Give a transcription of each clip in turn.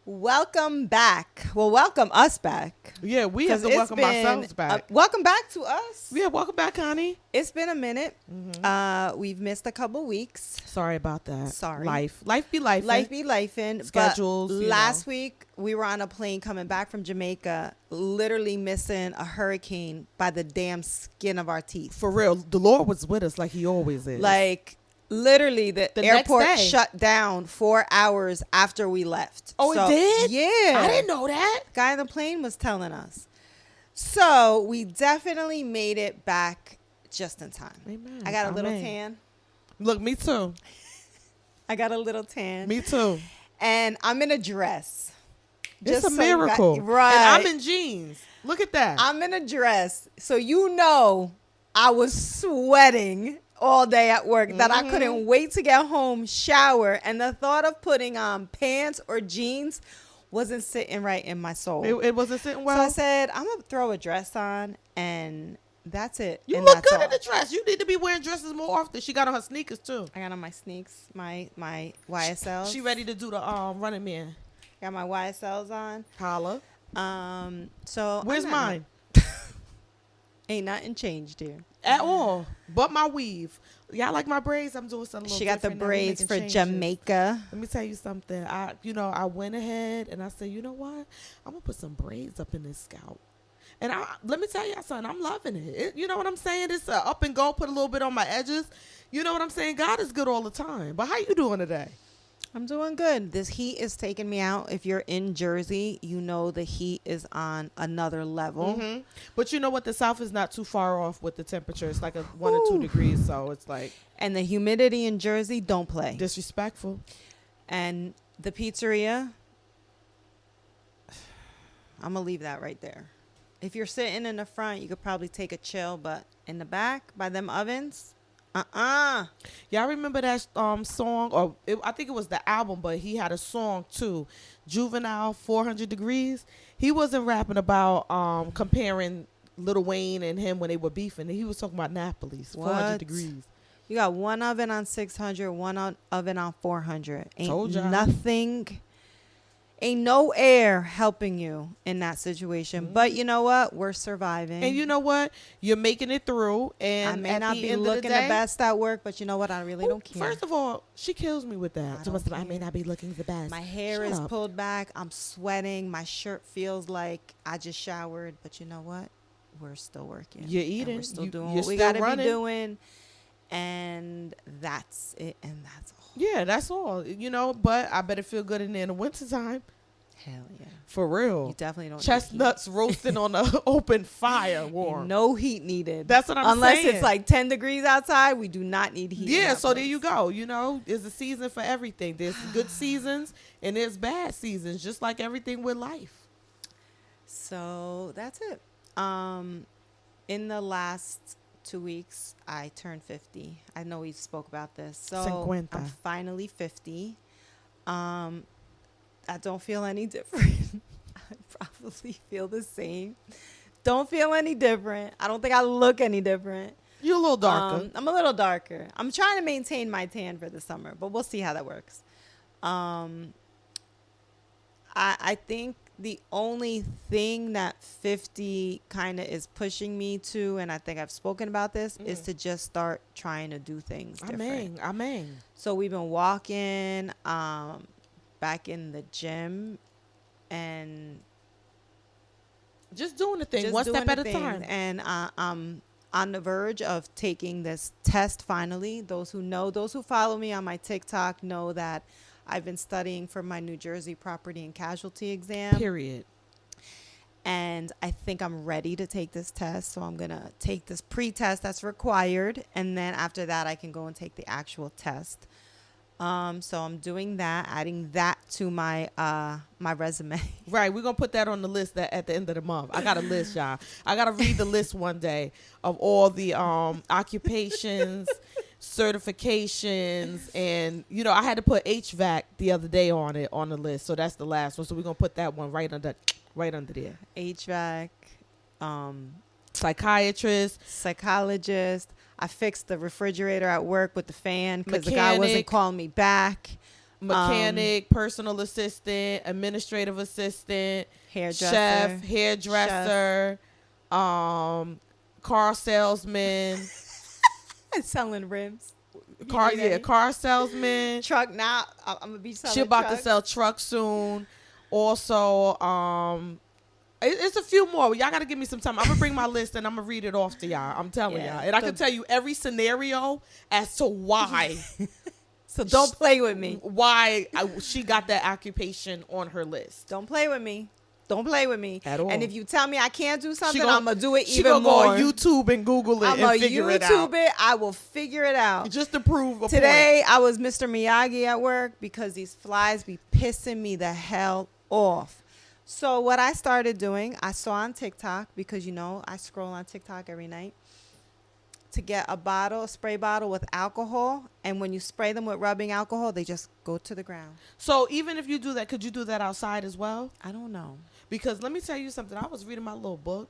Welcome back. Well, welcome us back. Yeah, we have to welcome ourselves back. Welcome back to us. Yeah, welcome back, Connie. It's been a minute. Mm-hmm. We've missed a couple weeks. Sorry about that. Sorry. Life be life. Life be lifing. Schedules. But last week, we were on a plane coming back from Jamaica, literally missing a hurricane by the damn skin of our teeth. For real, the Lord was with us like he always is. Like, literally, the airport shut down 4 hours after we left. Oh, it did? Yeah. I didn't know that. Guy on the plane was telling us. So we definitely made it back just in time. Amen. I got a little tan. Look, me too. I got a little tan. Me too. And I'm in a dress. It's a miracle. Right. And I'm in jeans. Look at that. I'm in a dress. So you know I was sweating all day at work that I couldn't wait to get home, shower, and the thought of putting on pants or jeans wasn't sitting right in my soul. It wasn't sitting well. So I said, I'm gonna throw a dress on, and that's it. You and look that's good all. in the dress. You need to be wearing dresses more often. She got on her sneakers too. I got on my sneaks, my YSLs. She ready to do the running man. Got my YSLs on. Holla. So Where's mine? Ain't nothing changed here At all, but my weave. Y'all like my braids? I'm doing something. She got the braids for Jamaica. Let me tell you something. I went ahead and I said, you know what? I'm gonna put some braids up in this scalp. And let me tell y'all something. I'm loving it. You know what I'm saying? It's up and go. Put a little bit on my edges. You know what I'm saying? God is good all the time. But how you doing today? I'm doing good. This heat is taking me out. If you're in Jersey, you know the heat is on another level. Mm-hmm. But you know what? The South is not too far off with the temperature. It's like 1 or 2 degrees. So it's like. And the humidity in Jersey, don't play. Disrespectful. And the pizzeria, I'm going to leave that right there. If you're sitting in the front, you could probably take a chill. But in the back, by them ovens, Y'all remember that song? Or I think it was the album, but he had a song too. Juvenile, 400 Degrees. He wasn't rapping about comparing Lil Wayne and him when they were beefing. He was talking about Napoli's 400 degrees. You got one oven on 600, one oven on 400. Told y'all. Ain't no air helping you in that situation. But you know what? We're surviving. And you know what? You're making it through. And I may not be looking the best at work, but you know what? I really don't care. First of all, she kills me with that. I may not be looking the best. My hair is pulled back. I'm sweating. My shirt feels like I just showered. But you know what? We're still working. You're eating. We're still doing what we got to be doing. And that's it. And that's all. Yeah, that's all. You know, but I better feel good in there in the wintertime. Hell yeah. For real. You definitely don't. Chestnuts roasting on an open fire warm. No heat needed. That's what I'm Unless saying. it's like 10 degrees outside, we do not need heat. Yeah, so there you go. You know, there's a season for everything. There's good seasons and there's bad seasons, just like everything with life. So that's it. In the last 2 weeks, I turned 50. I know we spoke about this. So 50. I'm finally 50. I don't feel any different. I probably feel the same. Don't feel any different. I don't think I look any different. You're a little darker. I'm a little darker. I'm trying to maintain my tan for the summer, but we'll see how that works. I think the only thing that 50 kind of is pushing me to, and I think I've spoken about this, is to just start trying to do things different. Amen. So we've been walking back in the gym and just doing the thing one step at a time. And I'm on the verge of taking this test finally. Those who follow me on my TikTok know that I've been studying for my New Jersey property and casualty exam. Period. And I think I'm ready to take this test. So I'm going to take this pre-test that's required. And then after that, I can go and take the actual test. So I'm doing that, adding that to my my resume. Right. We're going to put that on the list at the end of the month. I got a list, y'all. I got to read the list one day of all the occupations, certifications. And, you know, I had to put HVAC the other day on the list. So that's the last one. So we're going to put that one right under there. HVAC, psychiatrist, psychologist. I fixed the refrigerator at work with the fan because the guy wasn't calling me back. Mechanic, personal assistant, administrative assistant, Hairdresser. chef, hairdresser, car salesman, Selling rims. car salesman. Truck now. I'm gonna be selling. She about trucks. to sell trucks soon. Also, it's a few more. Y'all got to give me some time. I'm gonna bring my list and I'm gonna read it off to y'all. I'm telling y'all, and I can tell you every scenario as to why. So don't play with me. Why she got that occupation on her list. Don't play with me. Don't play with me At all. And if you tell me I can't do something, I'm gonna do it she even gonna more. go on YouTube and Google it and figure it out. I will figure it out. Just to prove a Today I was Mr. Miyagi at work because these flies be pissing me the hell off. So what I started doing, I saw on TikTok, because you know I scroll on TikTok every night, to get a spray bottle with alcohol, and when you spray them with rubbing alcohol, they just go to the ground. So even if you do that, could you do that outside as well? I don't know. Because let me tell you something. I was reading my little book.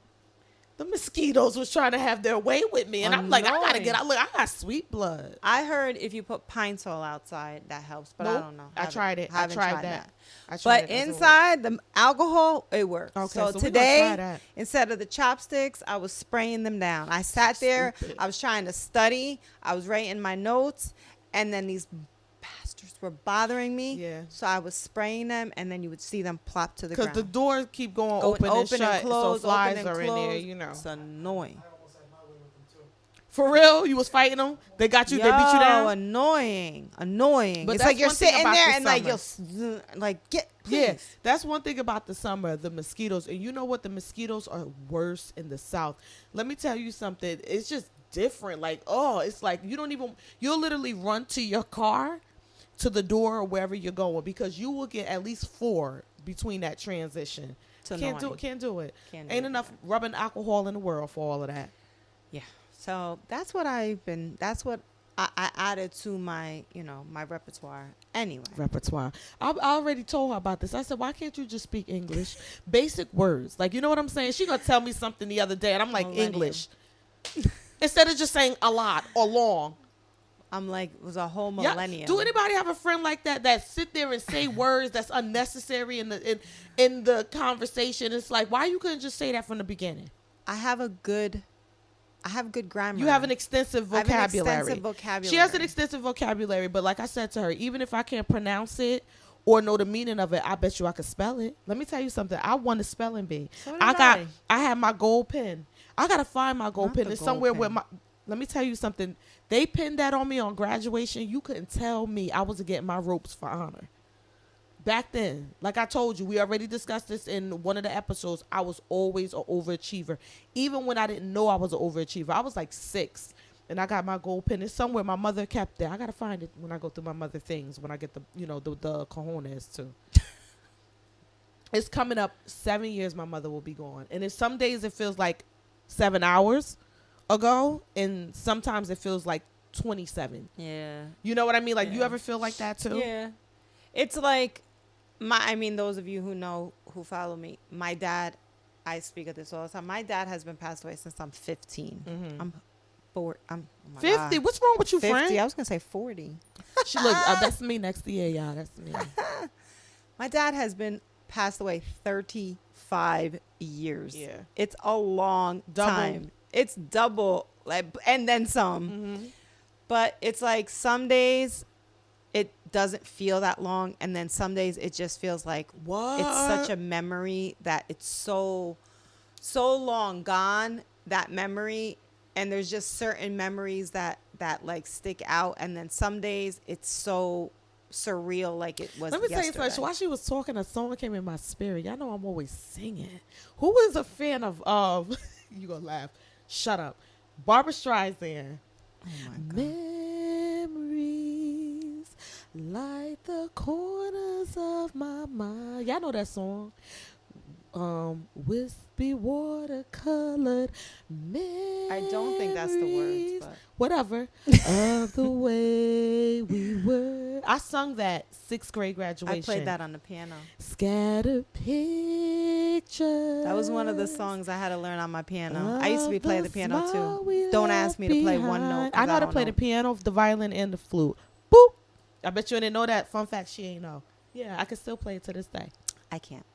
The mosquitoes was trying to have their way with me. And I'm like, I got to get out. Look, I got sweet blood. I heard if you put Pine Sol outside, that helps. But nope. I don't know. I tried it. I tried that. But inside, the alcohol, it works. Okay, so today, instead of the chopsticks, I was spraying them down. I sat there. I was trying to study. I was writing my notes. And then these bastards were bothering me. Yeah. So I was spraying them, and then you would see them plop to the ground. Because the doors keep going open and shut, close, so flies are in there, you know. It's annoying. For real? You was fighting them? They got you? They beat you down? Annoying. But it's like you're sitting there and like you're like, get, please. Yeah, that's one thing about the summer, the mosquitoes. And you know what? The mosquitoes are worse in the South. Let me tell you something. It's just different. Like, it's like you'll literally run to your car, to the door, or wherever you're going, because you will get at least 4 between that transition. Can't do it. Ain't enough rubbing alcohol in the world for all of that. Yeah. So that's what I added to my, my repertoire. Anyway. Repertoire. I already told her about this. I said, why can't you just speak English? Basic words. Like, you know what I'm saying? She gonna tell me something the other day, and I'm like, English. Instead of just saying a lot or long. I'm like, it was a whole millennium. Do anybody have a friend like that sit there and say words that's unnecessary in the conversation? It's like, why you couldn't just say that from the beginning? I have good grammar. You have an extensive vocabulary. She has an extensive vocabulary, but like I said to her, even if I can't pronounce it or know the meaning of it, I bet you I could spell it. Let me tell you something. I won the spelling bee. So I had my gold pen. I gotta find my gold pen. It's somewhere pen. where my. Let me tell you something. They pinned that on me on graduation. You couldn't tell me I wasn't getting my ropes for honor. Back then, like I told you, we already discussed this in one of the episodes. I was always an overachiever. Even when I didn't know I was an overachiever. I was like 6, and I got my gold pen. It's somewhere my mother kept it. I got to find it when I go through my mother things, when I get the cojones too. It's coming up 7 years my mother will be gone. And some days it feels like 7 hours ago, and sometimes it feels like 27. Yeah. You know what I mean? Like, you ever feel like that too? Yeah. It's like, those of you who follow me, my dad, I speak of this all the time. My dad has been passed away since I'm 15. Mm-hmm. I'm 50? God. What's wrong with you, 50? friend? I was going to say 40. She look, that's me next to you, y'all. That's me. My dad has been passed away 35 years. Yeah. It's a long time. It's double, and then some. Mm-hmm. But it's like some days it doesn't feel that long, and then some days it just feels like what? It's such a memory that it's so long gone, that memory, and there's just certain memories that like stick out, and then some days it's so surreal, like it was. Let me tell you something. While she was talking, a song came in my spirit. Y'all know I'm always singing. Who is a fan of you gonna laugh? Shut up. Barbara Streisand. Oh my God. Memories like the corners of my mind. Y'all know that song. Wispy watercolored memories. I don't think that's the words, but whatever. Of the way we were. I sung that 6th grade graduation. I played that on the piano. Scattered pictures. That was one of the songs I had to learn on my piano. I used to be playing the piano too. Don't ask me to play one note. I know how to play the piano, the violin, and the flute. Boop. I bet you didn't know that. Fun fact, she ain't know. Yeah, I can still play it to this day. I can't.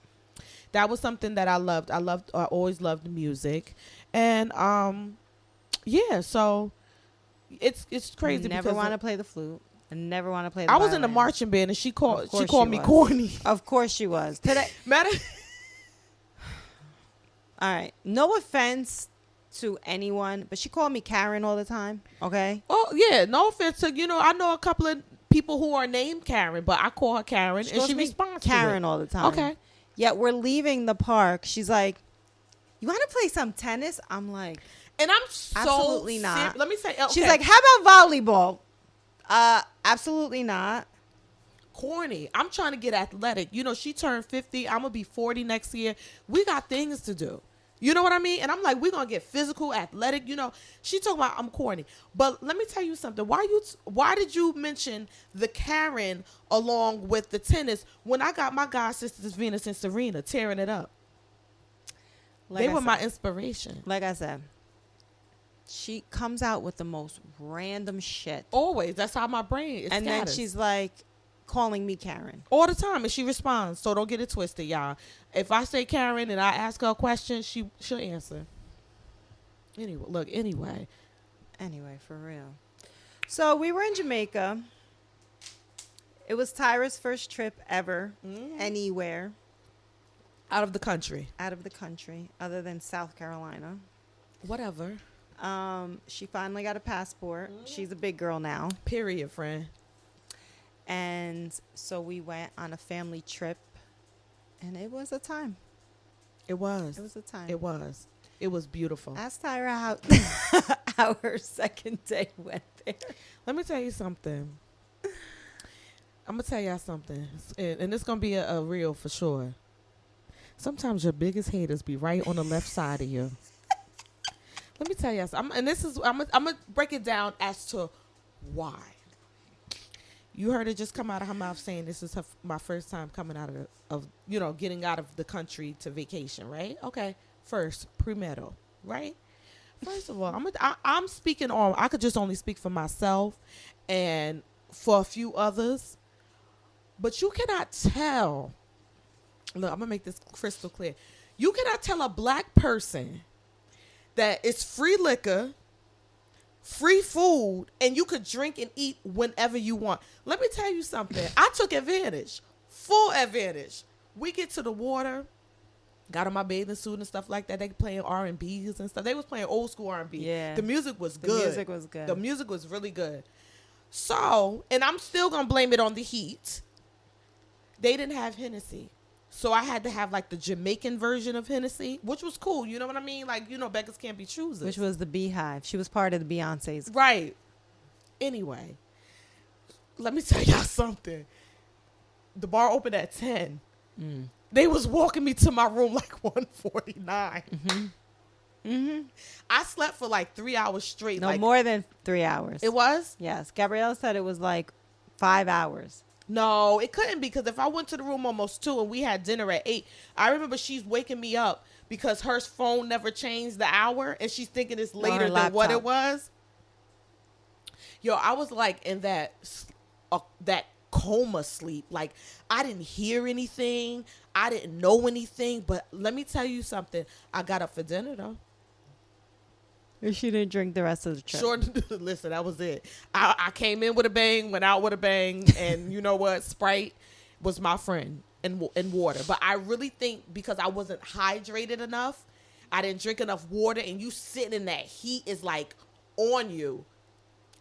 That was something that I loved. I always loved music. And yeah, so it's crazy. Never want to play the flute. I never want to play the I was in the violin. marching band and she called me was. corny. Of course she was. Today. All right. No offense to anyone, but she called me Karen all the time. Okay. Oh yeah, no offense to I know a couple of people who are named Karen, but I call her Karen and she responds Karen to it. all the time. Okay. Yet we're leaving the park. She's like, "You want to play some tennis?" I'm like, and I'm so absolutely not. Let me say, okay. She's like, "How about volleyball?" Absolutely not. Corny. I'm trying to get athletic. She turned 50. I'm gonna be 40 next year. We got things to do. You know what I mean? And I'm like, we're going to get physical, athletic. She talking about I'm corny. But let me tell you something. Why did you mention the Karen along with the tennis when I got my god sisters, Venus and Serena, tearing it up? They were my inspiration. Like I said, she comes out with the most random shit. Always. That's how my brain is. And then she's like, calling me Karen all the time, and she responds. So don't get it twisted, y'all. If I say Karen and I ask her a question, she'll answer. Anyway, for real. So we were in Jamaica. It was Tyra's first trip ever anywhere out of the country, other than South Carolina. Whatever. She finally got a passport. She's a big girl now. Period, friend. And so we went on a family trip, and it was a time. It was. It was a time. It was. It was beautiful. Ask Tyra how her second day went there. Let me tell you something. I'm going to tell y'all something. And it's going to be a reel for sure. Sometimes your biggest haters be right on the left side of you. Let me tell y'all something. I'm going to break it down as to why. You heard it just come out of her mouth saying this is my first time coming out of getting out of the country to vacation, right? Okay. First, pre-metal, right? First of all, I'm speaking on, I could just only speak for myself and for a few others, but you cannot tell. Look, I'm going to make this crystal clear. You cannot tell a black person that it's free liquor, free food, and you could drink and eat whenever you want. Let me tell you something. I took advantage, full advantage. We get to the water, got on my bathing suit and stuff like that. They playing R&Bs and stuff. They was playing old school R&B. Yeah. The music was good. The music was really good. So, and I'm still going to blame it on the heat. They didn't have Hennessy. So I had to have like the Jamaican version of Hennessy, which was cool. You know what I mean? Like, beggars can't be choosers. Which was the Beehive. She was part of the Beyonce's. Right. Anyway, let me tell y'all something. The bar opened at 10. They was walking me to my room like 1:49. I slept for like 3 hours straight. No, more than 3 hours. It was? Yes. Gabrielle said it was like 5 hours. No, it couldn't be, because if I went to the room almost 2 and we had dinner at 8, I remember she's waking me up because her phone never changed the hour and she's thinking it's later than what it was. Yo, I was like in that coma sleep. Like, I didn't hear anything. I didn't know anything. But let me tell you something. I got up for dinner, though. She didn't drink the rest of the trip. Sure. Listen, that was it. I came in with a bang, went out with a bang. And you know what? Sprite was my friend, and water. But I really think because I wasn't hydrated enough, I didn't drink enough water, and you sitting in that heat is like on you.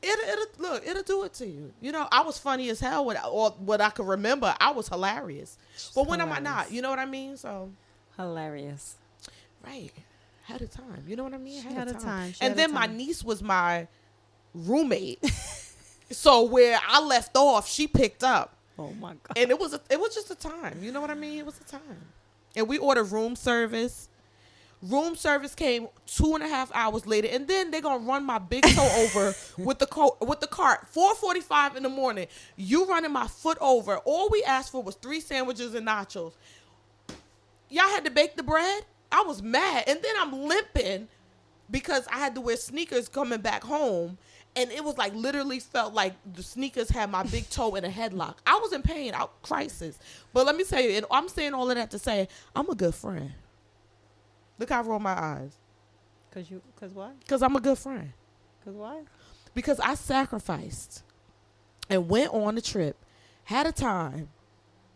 It'll do it to you. I was funny as hell or what I could remember. I was hilarious. But when am I not? You know what I mean? So hilarious. Right. Had a time. You know what I mean? Had a time. And then my niece was my roommate. So where I left off, she picked up. Oh my God. And it was just a time. You know what I mean? It was a time. And we ordered room service. Room service came 2.5 hours later, and then they're gonna run my big toe over with the cart. 4:45 in the morning. You running my foot over. All we asked for was 3 sandwiches and nachos. Y'all had to bake the bread. I was mad, and then I'm limping because I had to wear sneakers coming back home, And it was like literally felt like the sneakers had my big toe in a headlock. I was in pain, out crisis. But let me tell you, and I'm saying all of that to say I'm a good friend. Look how I roll my eyes. Cause why? Because I'm a good friend. Cause why? Because I sacrificed and went on the trip, had a time,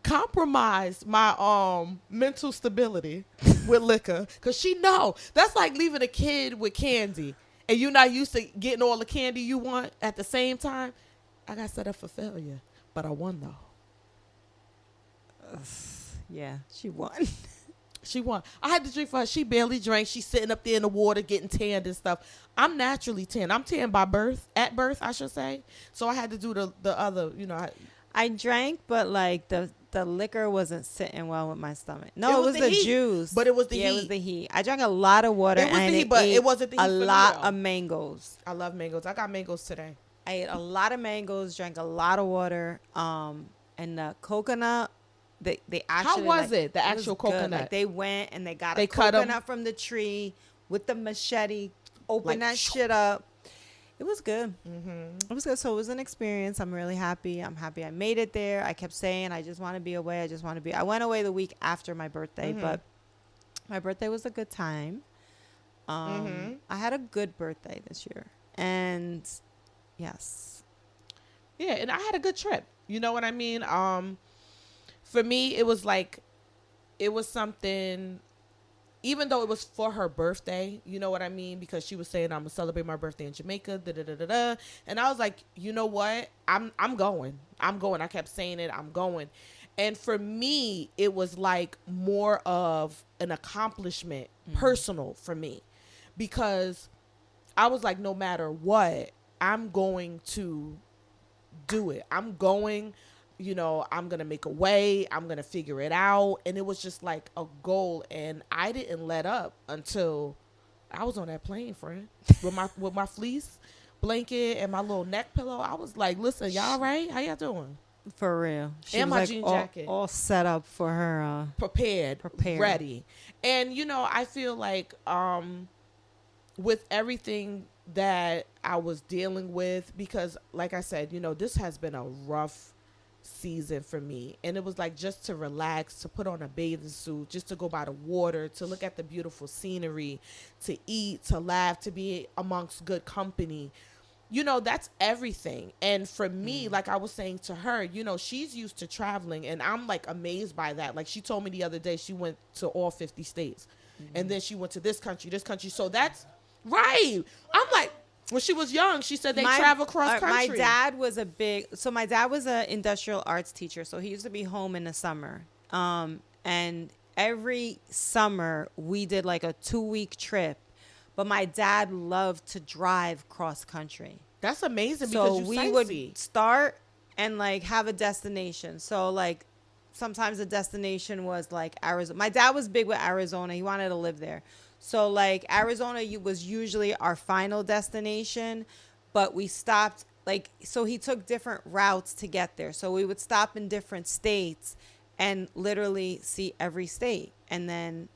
compromised my mental stability with liquor. Because she know that's like leaving a kid with candy and you're not used to getting all the candy you want at the same time. I got set up for failure, but I won though. Yeah, she won. She won. I had to drink for her. She barely drank. She's sitting up there in the water getting tanned and stuff. I'm naturally tanned. I'm tanned by birth, at birth, I should say. So I had to do the other, I drank, but like the liquor wasn't sitting well with my stomach. No, it was the heat, juice. but it was the heat. Yeah, it was the heat. I drank a lot of water. It was and the heat, but it wasn't the heat. A lot of mangoes. I love mangoes. I got mangoes today. I ate a lot of mangoes, drank a lot of water, and the coconut. They actually. How was it? The actual coconut. Like they went and they got a coconut from the tree with the machete. Open that shit up. It was good. It was good. So it was an experience. I'm really happy. I'm happy I made it there. I kept saying, I just want to be away. I just want to be. I went away the week after my birthday, but my birthday was a good time. I had a good birthday this year. And yes. Yeah, and I had a good trip. You know what I mean? For me, it was something, even though it was for her birthday, you know what I mean? Because she was saying, I'm going to celebrate my birthday in Jamaica, da-da-da-da-da. And I was like, you know what? I'm going. I kept saying it. I'm going. And for me, it was like more of an accomplishment, personal for me. Because I was like, no matter what, I'm going to do it. I'm going. I'm going to make a way. I'm going to figure it out. And it was just like a goal. And I didn't let up until I was on that plane, friend, with my fleece blanket and my little neck pillow. I was like, listen, y'all all right? How y'all doing? For real. She and was my like jean all, jacket. All set up for her. Prepared. Ready. And, I feel like with everything that I was dealing with, because like I said, this has been a rough season for me, and it was like just to relax, to put on a bathing suit, just to go by the water, to look at the beautiful scenery, to eat, to laugh, to be amongst good company. That's everything. And for me, like I was saying to her, she's used to traveling, and I'm like amazed by that. Like she told me the other day she went to all 50 states, and then she went to this country. So that's right. I'm like, when she was young, she said they travel cross country. My dad was an industrial arts teacher, so he used to be home in the summer. And every summer we did like a 2-week trip. But my dad loved to drive cross country. That's amazing, because you we would start and like have a destination. So like sometimes the destination was like Arizona. My dad was big with Arizona. He wanted to live there. So like Arizona was usually our final destination, but we stopped so he took different routes to get there. So we would stop in different states and literally see every state and then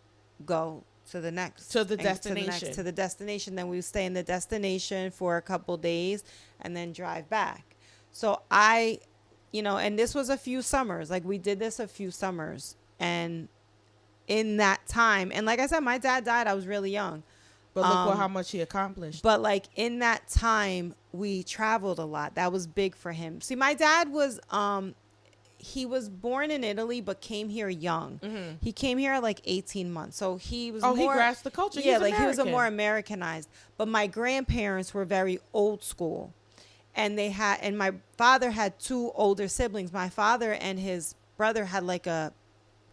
go to the next. To the destination. To the destination. Then we would stay in the destination for a couple days and then drive back. So and this was a few summers. Like we did this a few summers, and in that time, and like I said, my dad died. I was really young. But look how much he accomplished. But like in that time, we traveled a lot. That was big for him. See, my dad was, he was born in Italy, but came here young. He came here at like 18 months. So he was he grasped the culture. Yeah, he was a more Americanized. But my grandparents were very old school. And my father had 2 older siblings. My father and his brother had like a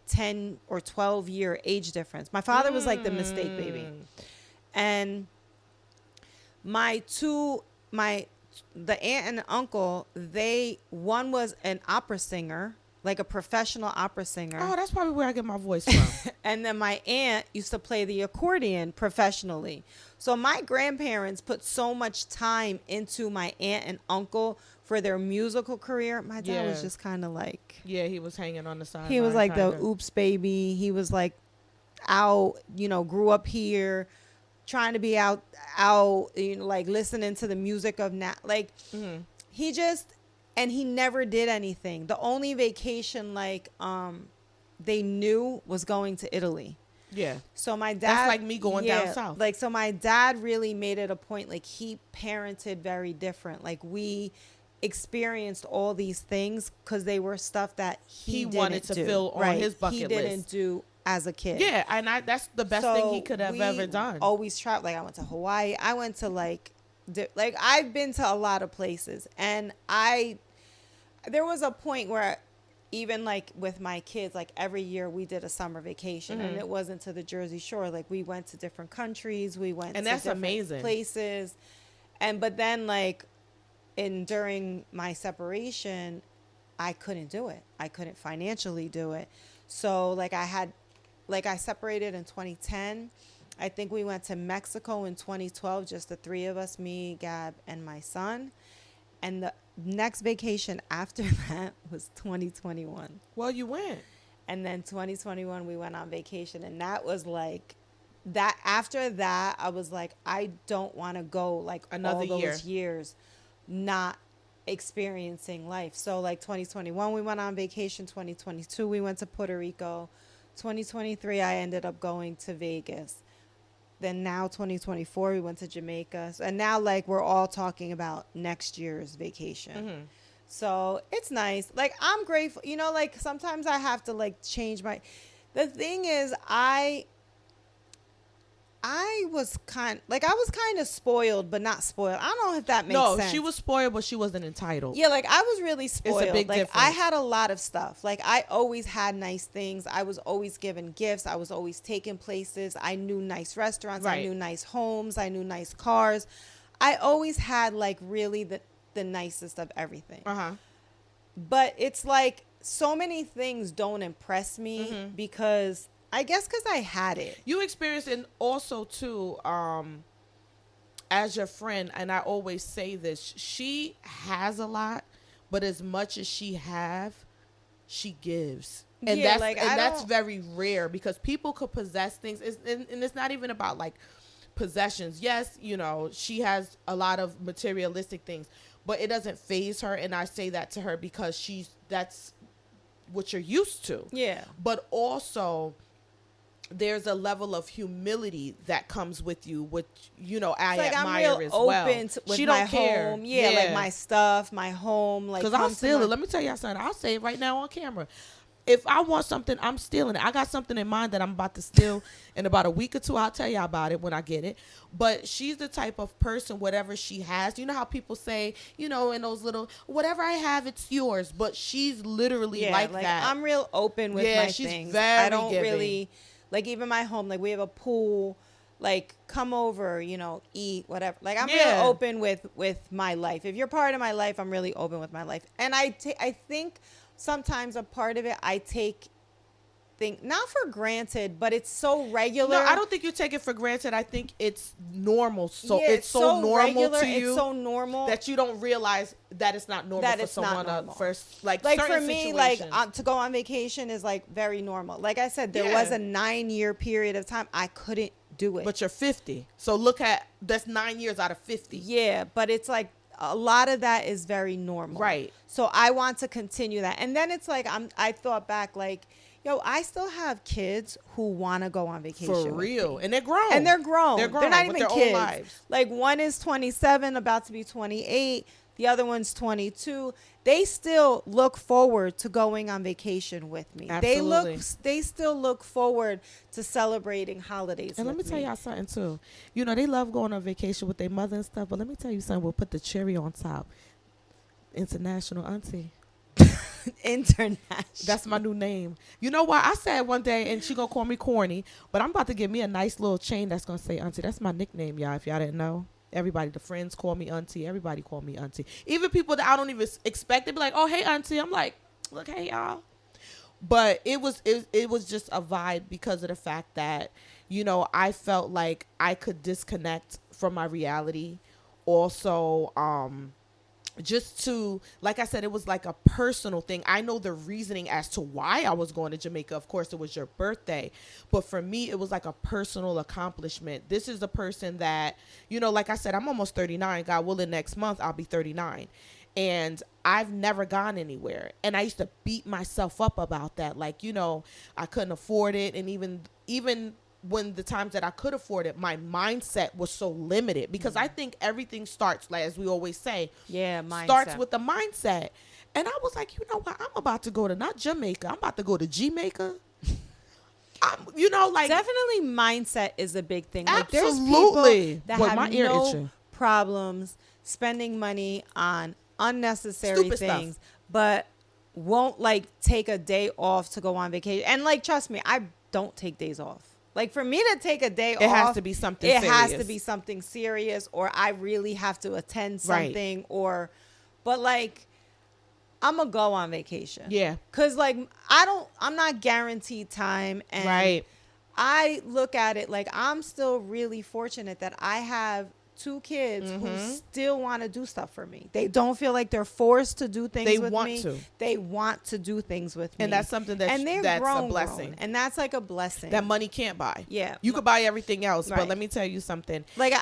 10 or 12 year age difference. My father was like the mistake baby. And the aunt and uncle, one was an opera singer, like a professional opera singer. Oh, that's probably where I get my voice from. And then my aunt used to play the accordion professionally. So my grandparents put so much time into my aunt and uncle for their musical career. My dad was just kind of like... Yeah, he was hanging on the side. He was like the oops baby. He was like out, grew up here, trying to be out, like listening to the music of like he just, and he never did anything. The only vacation like they knew was going to Italy. Yeah. So my dad, that's like me going down south. Like, so my dad really made it a point, like he parented very different. Like we experienced all these things because they were stuff that he wanted to fill on his bucket list. He didn't do as a kid. Yeah, and that's the best thing he could have ever done. Always traveled. Like I went to Hawaii. I went to like I've been to a lot of places, and there was a point where even like with my kids, like every year we did a summer vacation, and it wasn't to the Jersey Shore. Like we went to different countries. We went and to that's different amazing places, but then like during my separation, I couldn't do it. I couldn't financially do it. So like I separated in 2010. I think we went to Mexico in 2012, just the three of us, me, Gab, and my son. And the next vacation after that was 2021. Well, you went. And then 2021, we went on vacation. And that was like, that after that, I was like, I don't want to go like another all those years not experiencing life. So like 2021, we went on vacation. 2022, we went to Puerto Rico. 2023, I ended up going to Vegas. Then now 2024, we went to Jamaica. And now like we're all talking about next year's vacation. So it's nice. Like I'm grateful. Like sometimes I have to like change the thing is I was kind of spoiled, but not spoiled. I don't know if that makes sense. No, she was spoiled, but she wasn't entitled. Yeah, like I was really spoiled. It's a big difference. I had a lot of stuff. Like I always had nice things. I was always given gifts. I was always taken places. I knew nice restaurants. Right. I knew nice homes. I knew nice cars. I always had like really the nicest of everything. But it's like so many things don't impress me because I guess because I had it. You experienced it also too, as your friend, and I always say this, she has a lot, but as much as she she gives. And that's very rare because people could possess things, and it's not even about like possessions. Yes, she has a lot of materialistic things, but it doesn't faze her, and I say that to her because that's what you're used to. Yeah. But also there's a level of humility that comes with you, which I admire I'm real as open well. With she my don't care. home, like my stuff, my home, like because I'll steal it. Let me tell y'all something. I'll say it right now on camera. If I want something, I'm stealing it. I got something in mind that I'm about to steal in about a week or two. I'll tell y'all about it when I get it. But she's the type of person, whatever she has, you know how people say, in those little, whatever I have, it's yours. But she's literally like that. I'm real open with my she's things. Very I don't giving. Really, like even my home, like we have a pool, like come over, eat, whatever. Like I'm real open with my life. If you're part of my life, I'm really open with my life. And I think sometimes a part of it I take not for granted, but it's so regular. No, I don't think you take it for granted. I think it's normal. So it's so normal regular, to you. It's so normal that you don't realize that it's not normal for someone first. Like for me, situations. like to go on vacation is like very normal. Like I said, there was a 9-year period of time I couldn't do it. But you're 50, so look at that's 9 years out of 50. Yeah, but it's like a lot of that is very normal. Right. So I want to continue that. And then it's like I thought back like, I still have kids who want to go on vacation. For real. And they're grown. They're grown. They're not even kids. Own lives. Like one is 27, about to be 28. The other one's 22. They still look forward to going on vacation with me. Absolutely. They still look forward to celebrating holidays and with me. let me tell y'all something too. They love going on vacation with their mother and stuff, but let me tell you something. We'll put the cherry on top. International auntie. International. That's my new name. You know what? I said one day, and she gonna call me corny, but I'm about to get me a nice little chain that's gonna say auntie. That's my nickname, y'all. If y'all didn't know, everybody, the friends call me auntie. Everybody call me auntie. Even people that I don't even expect, they be like, "Oh, hey, auntie." I'm like, "Look, hey, y'all." But it was just a vibe because of the fact that I felt like I could disconnect from my reality. Also, just to, like I said, it was like a personal thing. I know the reasoning as to why I was going to Jamaica. Of course, it was your birthday. But for me, it was like a personal accomplishment. This is a person that, like I said, I'm almost 39. God willing, next month I'll be 39. And I've never gone anywhere. And I used to beat myself up about that. Like, I couldn't afford it. And even when the times that I could afford it, my mindset was so limited, because I think everything starts, like, as we always say, mindset. Starts with the mindset. And I was like, you know what? I'm about to go to not Jamaica. I'm about to go to Jamaica. Like, definitely mindset is a big thing. Like, absolutely. There's people that have no problems spending money on unnecessary stupid things, stuff, but won't like take a day off to go on vacation. And like, trust me, I don't take days off. Like, for me to take a day off, it has to be something serious. It has to be something serious, or I really have to attend something, right. But like, I'm gonna go on vacation. Yeah. Cause like, I'm not guaranteed time. And right. I look at it like, I'm still really fortunate that I have 2 kids who still want to do stuff for me. They don't feel like they're forced to do things with me. They want to do things with me. And that's something that's a blessing. And that's like a blessing that money can't buy. Yeah. You could buy everything else, right. But let me tell you something. Like,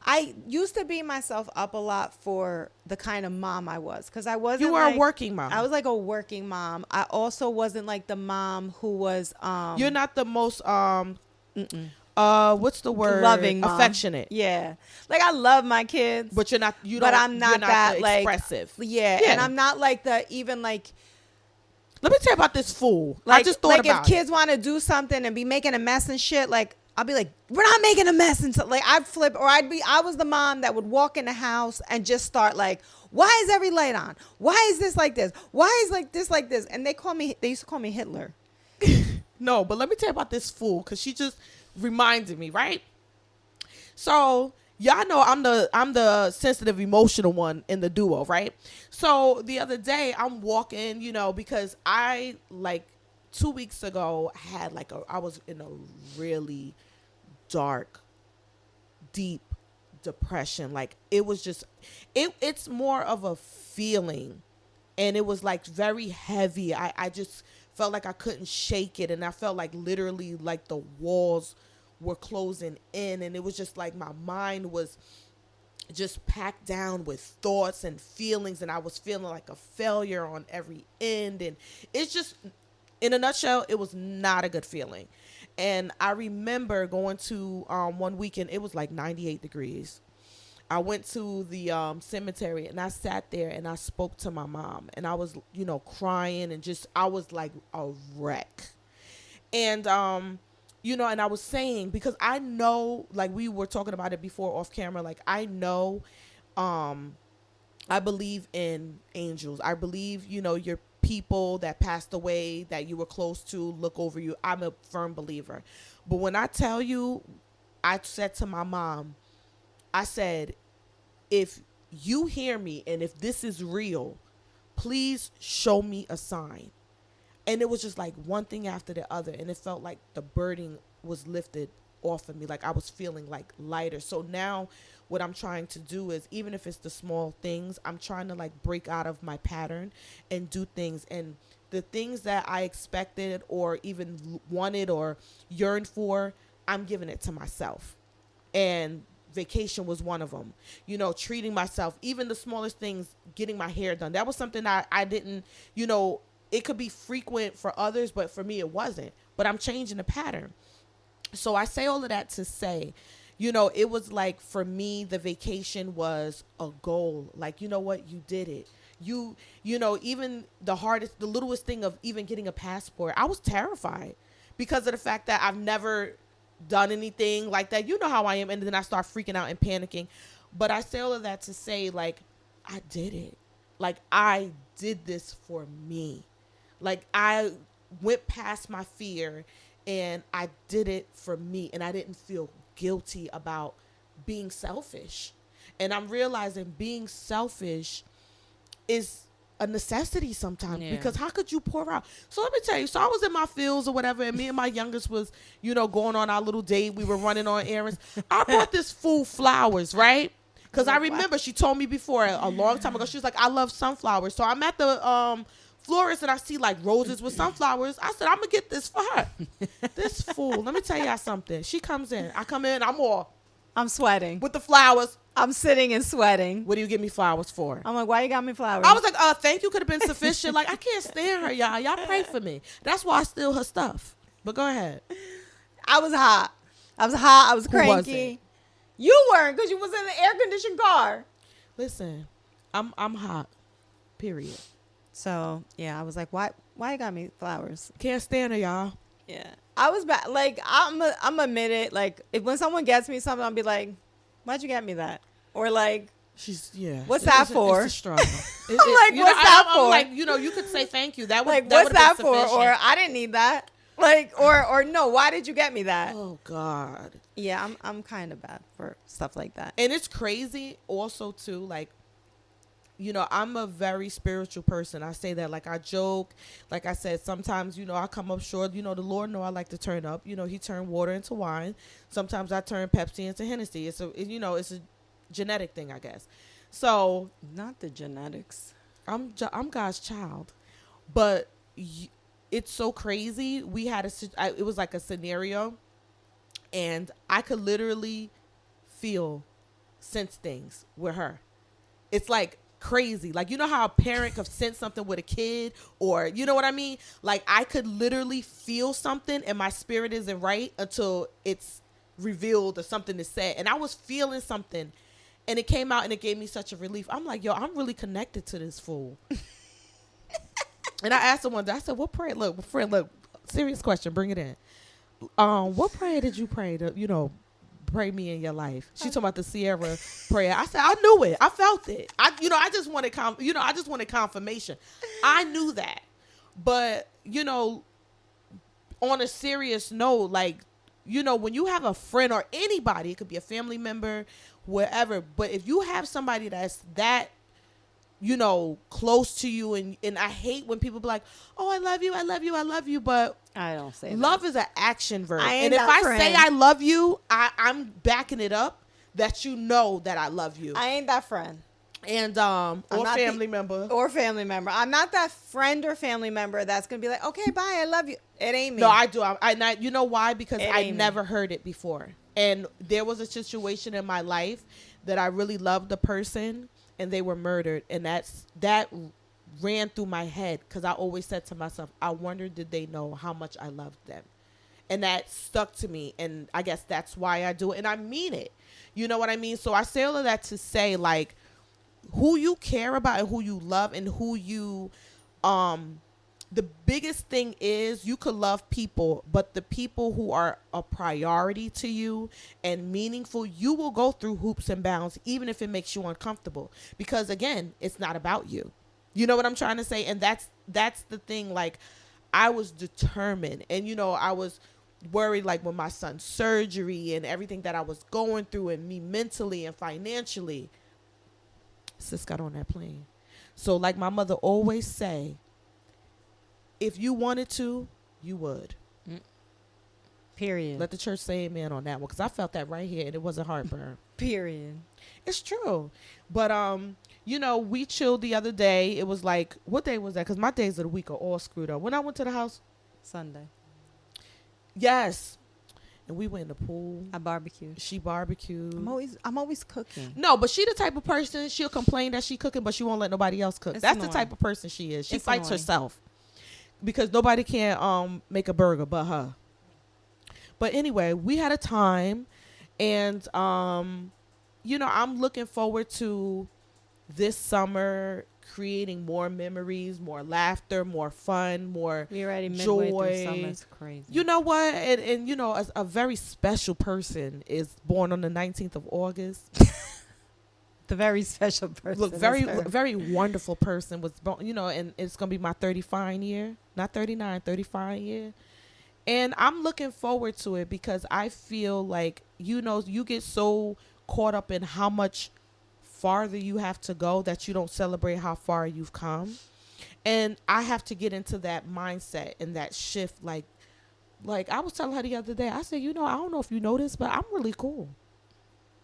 I used to beat myself up a lot for the kind of mom I was, because I wasn't. You were a working mom. I was like a working mom. I also wasn't like the mom who was. You're not the most what's the word? Loving mom. Affectionate. Yeah. Like, I love my kids. But you're not. But I'm not that like expressive. Yeah. And I'm not like even like. Let me tell you about this fool. Like, I just thought about if kids want to do something and be making a mess and shit, like, I'll be like, we're not making a mess. And so, like, I'd flip, or I was the mom that would walk in the house and just start like, why is every light on? Why is this like this? Why is like this like this? And they used to call me Hitler. No, but let me tell you about this fool, because she just reminded me, right? So y'all know I'm the sensitive, emotional one in the duo, right? So the other day I'm walking, because I, like, 2 weeks ago had I was in a really dark, deep depression. Like, it was just, it's more of a feeling, and it was like very heavy. I just felt like I couldn't shake it, and I felt like literally like the walls were closing in, and it was just like my mind was just packed down with thoughts and feelings, and I was feeling like a failure on every end. And it's just, in a nutshell, it was not a good feeling. And I remember going to one weekend, it was like 98 degrees. I went to the cemetery, and I sat there and I spoke to my mom, and I was, crying, and just, I was like a wreck. And, and I was saying, because I know, like, we were talking about it before off camera, like, I know, I believe in angels. I believe, your people that passed away that you were close to look over you. I'm a firm believer. But when I tell you, I said to my mom, I said, if you hear me and if this is real, please show me a sign. And it was just like one thing after the other, and it felt like the burden was lifted off of me. Like, I was feeling like lighter. So now what I'm trying to do is, even if it's the small things, I'm trying to like break out of my pattern and do things. And the things that I expected or even wanted or yearned for, I'm giving it to myself. And vacation was one of them. Treating myself, even the smallest things, getting my hair done. That was something I didn't, it could be frequent for others, but for me it wasn't. But I'm changing the pattern. So I say all of that to say, it was like, for me, the vacation was a goal. Like, you know what? You did it. Even the littlest thing of even getting a passport, I was terrified because of the fact that I've never done anything like that. You know how I am. And then I start freaking out and panicking. But I say all of that to say, like, I did it. Like, I did this for me. Like, I went past my fear and I did it for me. And I didn't feel guilty about being selfish. And I'm realizing being selfish is a necessity sometimes, because how could you pour out? So let me tell you, so I was in my fields or whatever, and me and my youngest was, going on our little date. We were running on errands. I bought this fool flowers, right? Because I remember she told me before a long time ago, she was like, I love sunflowers. So I'm at the florist and I see like roses with sunflowers. I said, I'm going to get this for her. This fool. Let me tell y'all something. She comes in. I come in. I'm sweating. With the flowers. I'm sitting and sweating. What do you give me flowers for? I'm like, why you got me flowers? I was like, thank you could have been sufficient. Like, I can't stand her, y'all. Y'all pray for me. That's why I steal her stuff. But go ahead. I was hot. I was cranky. Who was it? You weren't, because you was in the air-conditioned car. Listen, I'm hot. Period. So, yeah, I was like, why you got me flowers? Can't stand her, y'all. Yeah. I was bad. Like, I'm admit it. Like, when someone gets me something, I'll be like, why'd you get me that? Or like, what's that for? It's a struggle. I'm like, what's that for? I'm like, you could say thank you. That would like, that what's that for? sufficient. Or I didn't need that. Like, or no, why did you get me that? Oh God. Yeah, I'm kind of bad for stuff like that. And it's crazy also too, like, I'm a very spiritual person. I say that, like, I joke. Like I said, sometimes, I come up short. The Lord know I like to turn up. He turned water into wine. Sometimes I turn Pepsi into Hennessy. It's a genetic thing, I guess. So not the genetics. I'm God's child. But it's so crazy. We had it was like a scenario, and I could literally sense things with her. It's like crazy. Like, how a parent could sense something with a kid, or you know what I mean? Like, I could literally feel something and my spirit isn't right until it's revealed or something is said. And I was feeling something and it came out and it gave me such a relief. I'm like, yo, I'm really connected to this fool. And I asked her one day, I said, what prayer? Look, friend, serious question, bring it in. What prayer did you pray to, pray me in your life? She talking about the Sierra prayer. I said, I knew it. I felt it. I just wanted I just wanted confirmation. I knew that. But, on a serious note, like, when you have a friend or anybody, it could be a family member, wherever, but if you have somebody that's that, close to you, and I hate when people be like, oh, I love you, but I don't say love that. is an action verb. I ain't and if that I friend. say I love you, I'm backing it up that that I love you. I ain't that friend. And or family member. Or family member. I'm not that friend or family member that's going to be like, okay, bye, I love you. It ain't me. No, I do. I not, you know why? Because I never me. heard it before. And there was a situation in my life that I really loved the person, and they were murdered, and that ran through my head, because I always said to myself, I wonder, did they know how much I loved them? And that stuck to me, and I guess that's why I do it, and I mean it. You know what I mean? So I say all of that to say, like, who you care about and who you love and who you the biggest thing is, you could love people, but the people who are a priority to you and meaningful, you will go through hoops and bounds, even if it makes you uncomfortable, because again, it's not about you. You know what I'm trying to say? And that's the thing. Like, I was determined, and I was worried, like, with my son's surgery and everything that I was going through, and me mentally and financially. Sis got on that plane. So, like my mother always say, if you wanted to, you would. Period. Let the church say amen on that one, because I felt that right here, and it wasn't heartburn. Period. It's true. But, we chilled the other day. It was like, what day was that? Because my days of the week are all screwed up. When I went to the house? Sunday. Yes. And we went in the pool. I barbecued. She barbecued. I'm always cooking. No, but she the type of person, she'll complain that she cooking, but she won't let nobody else cook. It's That's annoying. the type of person she is. She It's fights annoying. herself, because nobody can make a burger but her. But anyway, we had a time, and I'm looking forward to this summer creating more memories, more laughter, more fun, more We already joy. midway through summer. It's crazy. You know what? And a very special person is born on the 19th of August. The very special person. Look, very wonderful person was born, and it's going to be my 35 year, not 39, 35 year. And I'm looking forward to it, because I feel like, you get so caught up in how much farther you have to go that you don't celebrate how far you've come. And I have to get into that mindset and that shift. Like I was telling her the other day, I said, I don't know if you know this, but I'm really cool.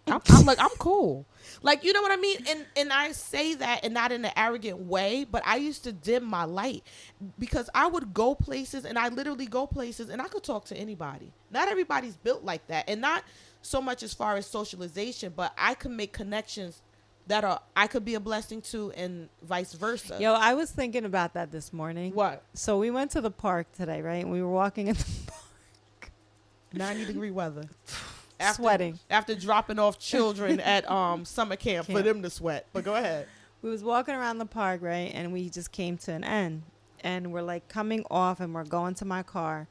I'm cool. Like, you know what I mean? And I say that, and not in an arrogant way, but I used to dim my light because I would go places, and I literally go places, and I could talk to anybody. Not everybody's built like that, and not so much as far as socialization, but I could make connections that I could be a blessing to, and vice versa. Yo, I was thinking about that this morning. What? So we went to the park today, right? And we were walking in the park. 90-degree weather. Sweating. After dropping off children at summer camp for them to sweat. But go ahead. We was walking around the park, right? And we just came to an end. And we're like coming off, and we're going to my car.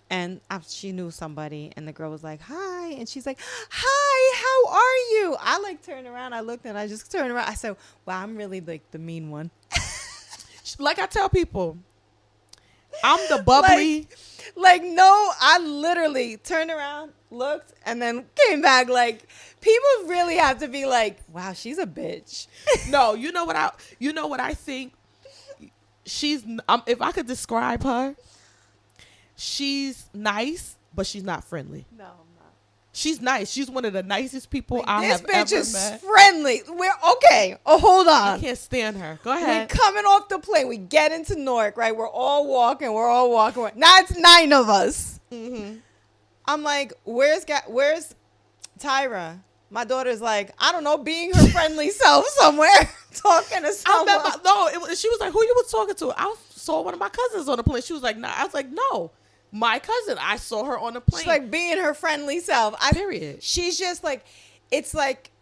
And she knew somebody, and the girl was like, hi. And she's like, hi, how are you? I like turned around. I looked, and I just turned around. I said, wow, I'm really like the mean one. Like I tell people, I'm the bubbly. Like, no, I literally turned around, looked, and then came back. Like, people really have to be like, wow, she's a bitch. No, you know what I think? She's, if I could describe her, she's nice, but she's not friendly. No, I'm not. She's nice. She's one of the nicest people Like, I have ever met. This bitch is friendly. We're okay. Oh, hold on. I can't stand her. Go ahead. We're coming off the plane. We get into Newark, right? We're all walking. Now it's 9 of us. Mm-hmm. I'm like, where's Tyra? My daughter's like, I don't know, being her friendly self somewhere, talking to someone. She was like, who you was talking to? I saw one of my cousins on the plane. She was like, nah. I was like, no, my cousin. I saw her on the plane. She's like being her friendly self. Period. She's just like, it's like,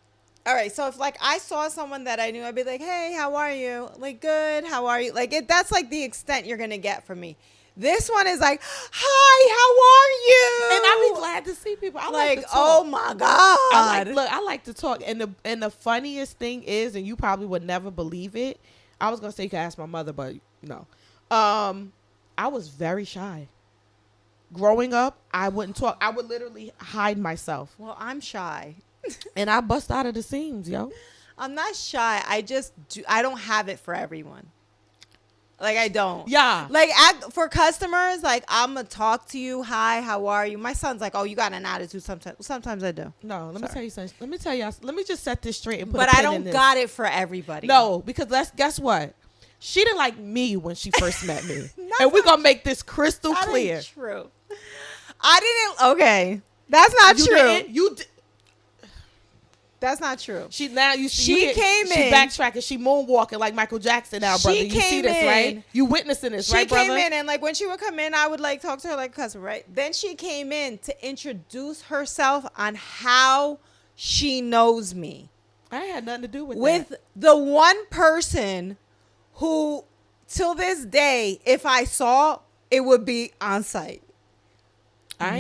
all right. So if like I saw someone that I knew, I'd be like, hey, how are you? Like, good. How are you? Like, that's like the extent you're gonna get from me. This one is like, hi, how are you? And I be glad to see people. I like to talk. Oh my God. I like to talk. And the funniest thing is, and you probably would never believe it. I was gonna say you can ask my mother, but no. I was very shy. Growing up, I wouldn't talk. I would literally hide myself. Well, I'm shy. And I bust out of the seams, yo. I'm not shy. I don't have it for everyone. Like, I don't. Yeah. Like, for customers, like, I'm going to talk to you. Hi, how are you? My son's like, oh, you got an attitude sometimes. Sometimes I do. No, let me tell you something. Let me just set this straight and put But a pin I don't in this. got it for everybody. No, because guess what? She didn't like me when she first met me. And we're going to make this crystal clear. That's true. Okay. That's not true. That's not true. She came in. She backtracking. She moonwalking like Michael Jackson now, brother. You see this, right? You witnessing this, right, brother? She came in, and like when she would come in, I would like talk to her like a cousin, right? Then she came in to introduce herself on how she knows me. I had nothing to do with that. With the one person who, till this day, if I saw, it would be on site. Why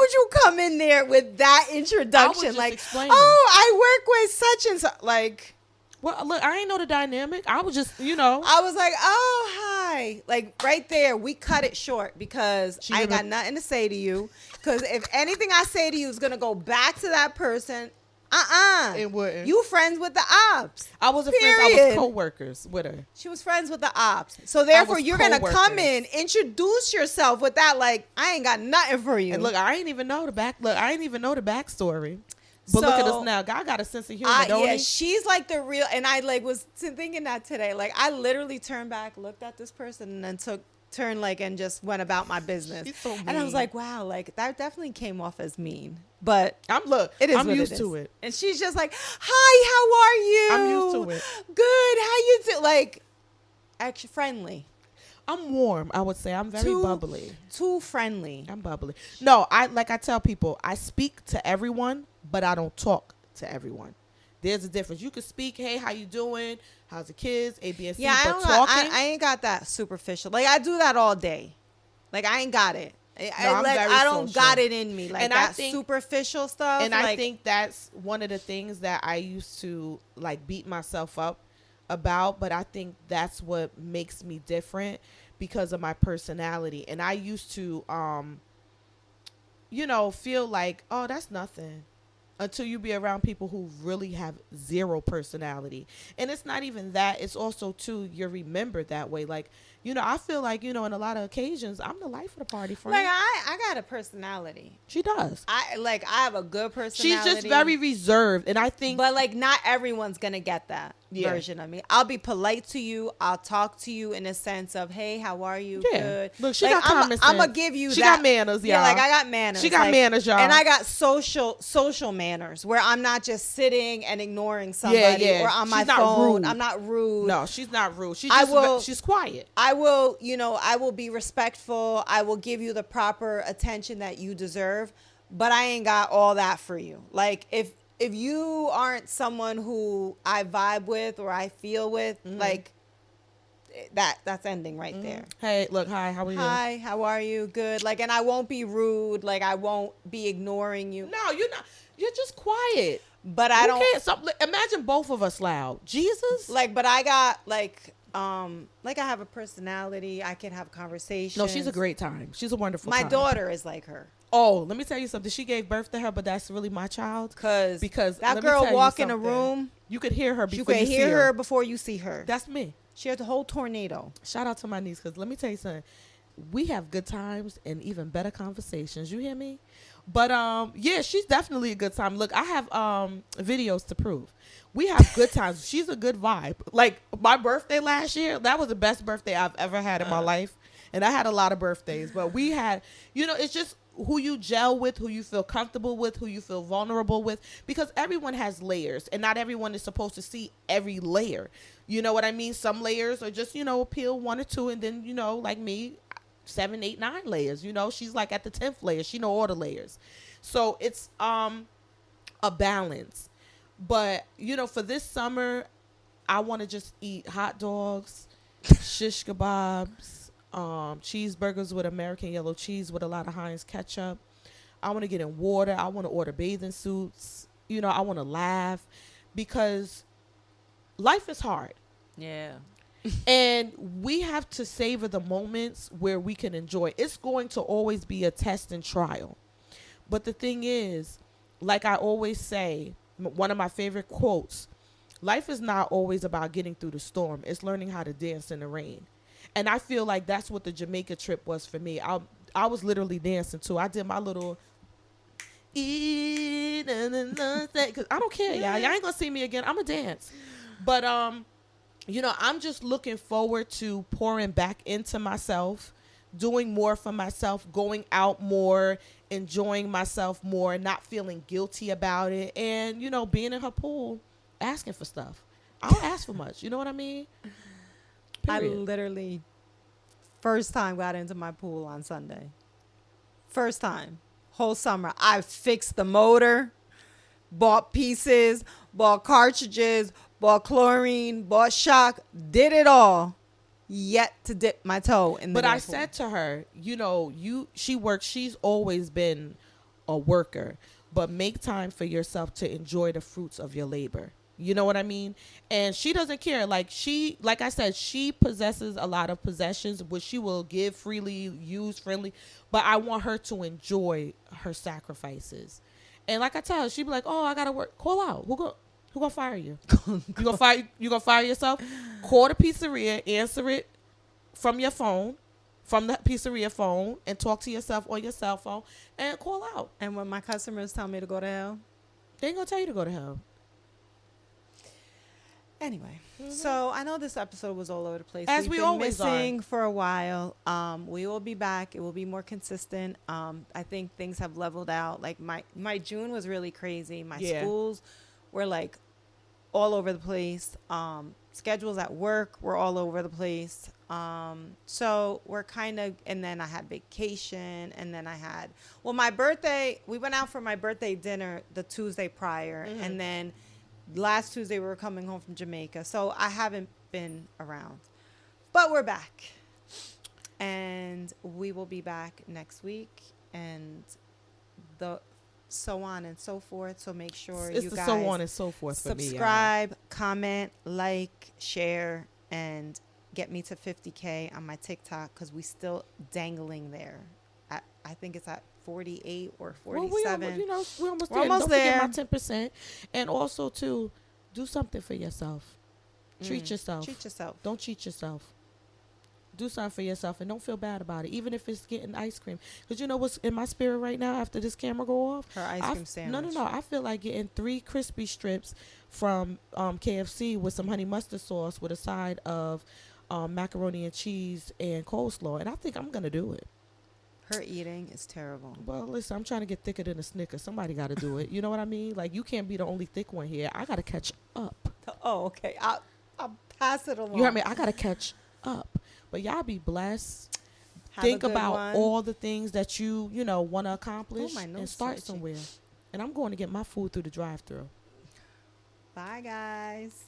would you come in there with that introduction? Like, oh, I work with such and such. Like, well, look, I ain't know the dynamic. I was just, I was like, oh, hi. Like, right there, we cut it short because I ain't got nothing to say to you. Because if anything I say to you is going to go back to that person, it wouldn't. You friends with the ops. I wasn't friends. I was co-workers with her. She was friends with the ops. So therefore, you're going to come in, introduce yourself with that, like, I ain't got nothing for you. And look, I ain't even know the backstory. But look at us now. God got a sense of humor, don't he? She's like the real, and I like was thinking that today. Like, I literally turned back, looked at this person, and then turned like and just went about my business. She's so mean. And I was like, wow, like that definitely came off as mean. But I'm used to it. And she's just like, hi, how are you? I'm used to it. Good, how you do? Like, actually friendly. I'm warm, I would say. I'm very bubbly. Too friendly. I'm bubbly. No, I tell people, I speak to everyone, but I don't talk to everyone. There's a difference. You can speak, hey, how you doing? How's the kids? A, B, and C. Yeah, talking, I ain't got that superficial. Like, I do that all day. Like, I ain't got it. I don't got it in me. Like, and that superficial stuff. And I think that's one of the things that I used to, like, beat myself up about. But I think that's what makes me different because of my personality. And I used to, feel like, oh, that's nothing. until you be around people who really have zero personality. And it's not even that, it's also too, you're remembered that way. Like, I feel like, in a lot of occasions, I'm the life of the party, friend. Like I got a personality. She does. I have a good personality. She's just very reserved, and I think, but like not everyone's gonna get that version of me. I'll be polite to you. I'll talk to you in a sense of, hey, how are you? Yeah. Good. Look, she like, got common sense. I'm gonna give you. She that. got manners, y'all. Yeah, like I got manners. She got manners, y'all. And I got social manners where I'm not just sitting and ignoring somebody or on my phone. Rude. I'm not rude. No, she's not rude. She's quiet. I will, I will be respectful. I will give you the proper attention that you deserve, but I ain't got all that for you. Like if you aren't someone who I vibe with or I feel with, like that's ending right there. Hey, look, hi, how are you? Hi, how are you? Good. Like, and I won't be rude. Like, I won't be ignoring you. No, you're not. You're just quiet. But I don't. Imagine both of us loud. Jesus. Like, but I got like I have a personality. I can have conversations. No, she's a great time. She's a wonderful My time. daughter is like her. Oh, let me tell you something. She gave birth to her, but that's really my child. Because that girl walk in a room. You could hear her before you hear her before you see her. That's me. She had the whole tornado. Shout out to my niece, because let me tell you something. We have good times and even better conversations. You hear me? But yeah, she's definitely a good time. Look, I have videos to prove. We have good times. She's a good vibe. Like my birthday last year, that was the best birthday I've ever had in my life. And I had a lot of birthdays, but we had, it's just who you gel with, who you feel comfortable with, who you feel vulnerable with, because everyone has layers and not everyone is supposed to see every layer. You know what I mean? Some layers are just, peel 1 or 2, and then, like me, 7, 8, 9 layers. She's like at the 10th layer. She know all the layers. So it's a balance. But, for this summer, I want to just eat hot dogs, shish kebabs, cheeseburgers with American yellow cheese with a lot of Heinz ketchup. I want to get in water. I want to order bathing suits. I want to laugh, because life is hard. Yeah. And we have to savor the moments where we can enjoy. It's going to always be a test and trial. But the thing is, like I always say, one of my favorite quotes, life is not always about getting through the storm. It's learning how to dance in the rain. And I feel like that's what the Jamaica trip was for me. I was literally dancing too. I did my little, because I don't care, y'all. Y'all ain't going to see me again. I'm going to dance. But, I'm just looking forward to pouring back into myself, doing more for myself, going out more, enjoying myself more, not feeling guilty about it, and, being in her pool, asking for stuff. I don't ask for much. You know what I mean? Period. I literally first time got into my pool on Sunday. First time. Whole summer. I fixed the motor, bought pieces, bought cartridges, bought chlorine, bought shock, did it all, yet to dip my toe in the But I pool. said to her, she works, she's always been a worker, but make time for yourself to enjoy the fruits of your labor. You know what I mean? And she doesn't care. Like I said, she possesses a lot of possessions, which she will give freely, use freely. But I want her to enjoy her sacrifices. And like I tell her, she be like, "Oh, I gotta work. Call out. Who gonna fire you? You gonna fire yourself? Call the pizzeria, answer it from your phone, from the pizzeria phone, and talk to yourself on your cell phone, and call out. And when my customers tell me to go to hell, they ain't gonna tell you to go to hell." Anyway, so I know this episode was all over the place. As we always are. Missing for a while. We will be back. It will be more consistent. I think things have leveled out. Like my June was really crazy. My schools were like all over the place. Schedules at work were all over the place. So we're kind of, and then I had vacation, and then I had, my birthday, we went out for my birthday dinner the Tuesday prior, and then last Tuesday we were coming home from Jamaica. So I haven't been around, but we're back, and we will be back next week, and so on and so forth. So make sure it's you the guys so on and so forth subscribe, for me, comment, like, share, and get me to 50K on my TikTok, because we still dangling there I think it's at 48 or Well, 47. we almost We're there. almost Don't there. forget my 10%. And also, too, do something for yourself. Treat yourself. Treat yourself. Don't cheat yourself. Do something for yourself and don't feel bad about it, even if it's getting ice cream. Because you know what's in my spirit right now after this camera go off? Her ice cream sandwich. No. I feel like getting 3 crispy strips from KFC with some honey mustard sauce with a side of macaroni and cheese and coleslaw. And I think I'm going to do it. Her eating is terrible. Well, listen, I'm trying to get thicker than a Snicker. Somebody got to do it. You know what I mean? Like, you can't be the only thick one here. I got to catch up. Oh, okay. I'll pass it along. You heard me? I got to catch up. But y'all be blessed. Have Think a good about one. all the things that you want to accomplish my nose and start itching. somewhere. And I'm going to get my food through the drive-thru. Bye, guys.